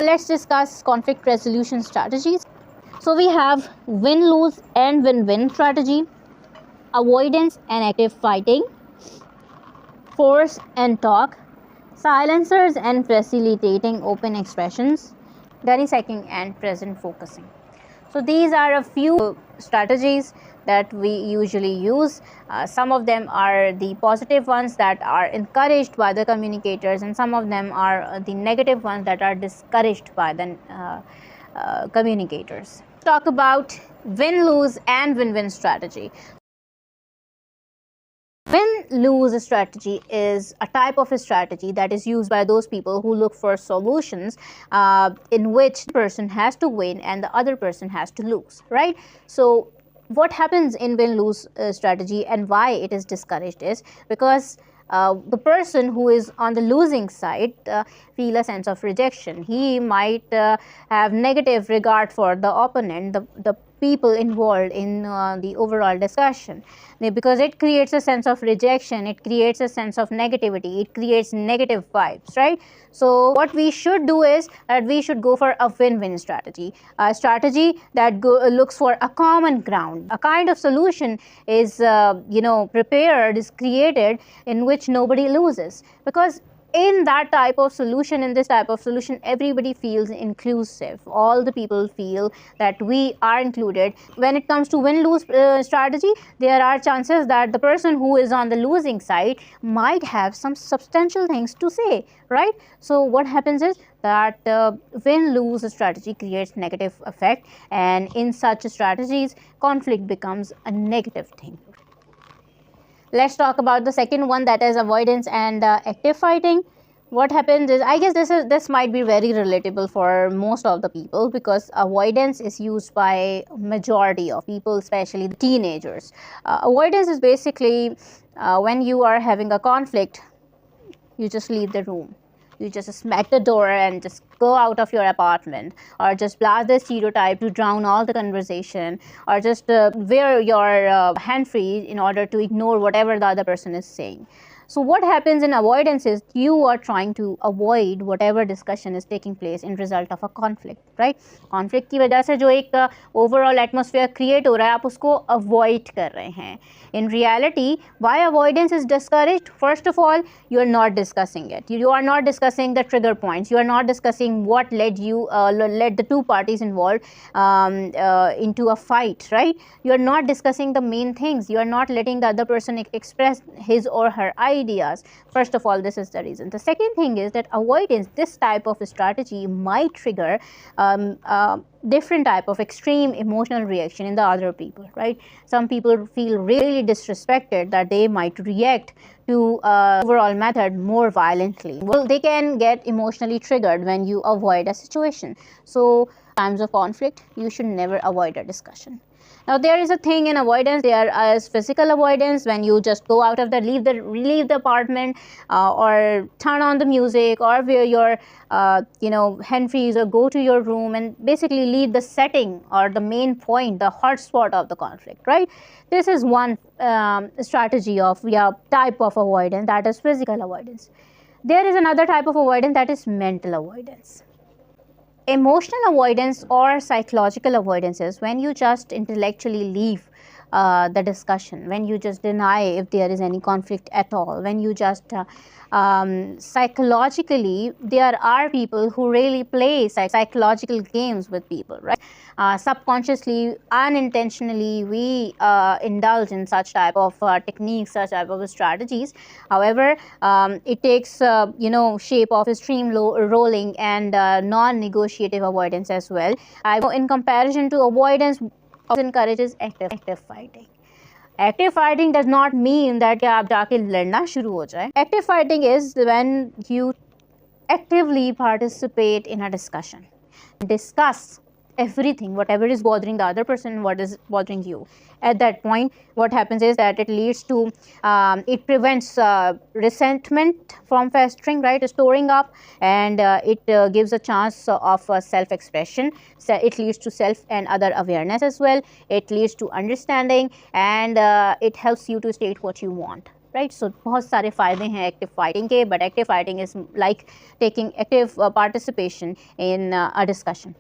Let's discuss conflict resolution strategies. So we have win-lose and win-win strategy, avoidance and active fighting, force and talk, silencers and facilitating open expressions, gunny-sacking and present focusing. So these are a few strategies that we usually use. Some of them are the positive ones that are encouraged by the communicators, and some of them are the negative ones that are discouraged by the communicators. Talk about win-lose and win-win strategy. Win-lose strategy is a type of a strategy that is used by those people who look for solutions in which the person has to win and the other person has to lose, right? So what happens in win-lose strategy and why it is discouraged is because the person who is on the losing side feel a sense of rejection. He might have negative regard for the opponent, the people involved in the overall discussion, because it creates a sense of rejection, it creates a sense of negativity, it creates negative vibes, right? So what we should do is that we should go for a win-win strategy, a strategy that looks for a common ground. A kind of solution is prepared, is created, in which nobody loses, because in that type of solution, in this type of solution, everybody feels inclusive. All the people feel that we are included. When it comes to win-lose strategy, there are chances that the person who is on the losing side might have some substantial things to say, right? So what happens is that win-lose strategy creates negative effect, and in such strategies, conflict becomes a negative thing. Let's talk about the second one, that is avoidance and active fighting. What happens is, I guess this might be very relatable for most of the people, because avoidance is used by majority of people, especially the teenagers. Avoidance is basically when you are having a conflict, you just leave the room. You just smack the door and just go out of your apartment, or just blast the stereotype to drown all the conversation, or just wear your hand free in order to ignore whatever the other person is saying. So what happens in avoidance is you are trying to avoid whatever discussion is taking place in result of a conflict, right? Conflict की वजह से जो एक overall atmosphere create हो रहा है, आप उसको avoid कर रहे हैं. In reality, why avoidance is discouraged? First of all, you are not discussing it. You are not discussing the trigger points. You are not discussing what led the two parties involved into a fight, right? You are not discussing the main things. You are not letting the other person express his or her ideas. First of all, this is the reason. The second thing is that avoidance, this type of strategy might trigger different type of extreme emotional reaction in the other people, right? Some people feel really disrespected that they might react to overall method more violently. Well, they can get emotionally triggered when you avoid a situation. So times of conflict, you should never avoid a discussion. Now there is a thing in avoidance. There is physical avoidance, when you just go out of leave the apartment, or turn on the music, or wear your hand freeze, or go to your room and basically leave the setting or the main point, the hot spot of the conflict, right? This is one strategy of type of avoidance, that is physical avoidance. There is another type of avoidance, that is mental avoidance. Emotional avoidance or psychological avoidance is when you just intellectually leave the discussion, when you just deny if there is any conflict at all, when you just psychologically, there are people who really play psychological games with people, right? Subconsciously, unintentionally, we indulge in such type of techniques, such type of strategies. However, it takes shape of extreme rolling and non-negotiative avoidance as well. In comparison to avoidance, encourages active fighting. Active fighting does not mean that आप जाके लड़ना शुरू हो जाए. Active fighting is when you actively participate in a discussion, discuss everything, whatever is bothering the other person, what is bothering you. At that point, what happens is that it leads to, it prevents resentment from festering, right, storing up, and it gives a chance of self-expression. So it leads to self and other awareness as well. It leads to understanding, and it helps you to state what you want. Right. So बहुत सारे फ़ायदे हैं active fighting के, but active fighting is like taking active participation in a discussion.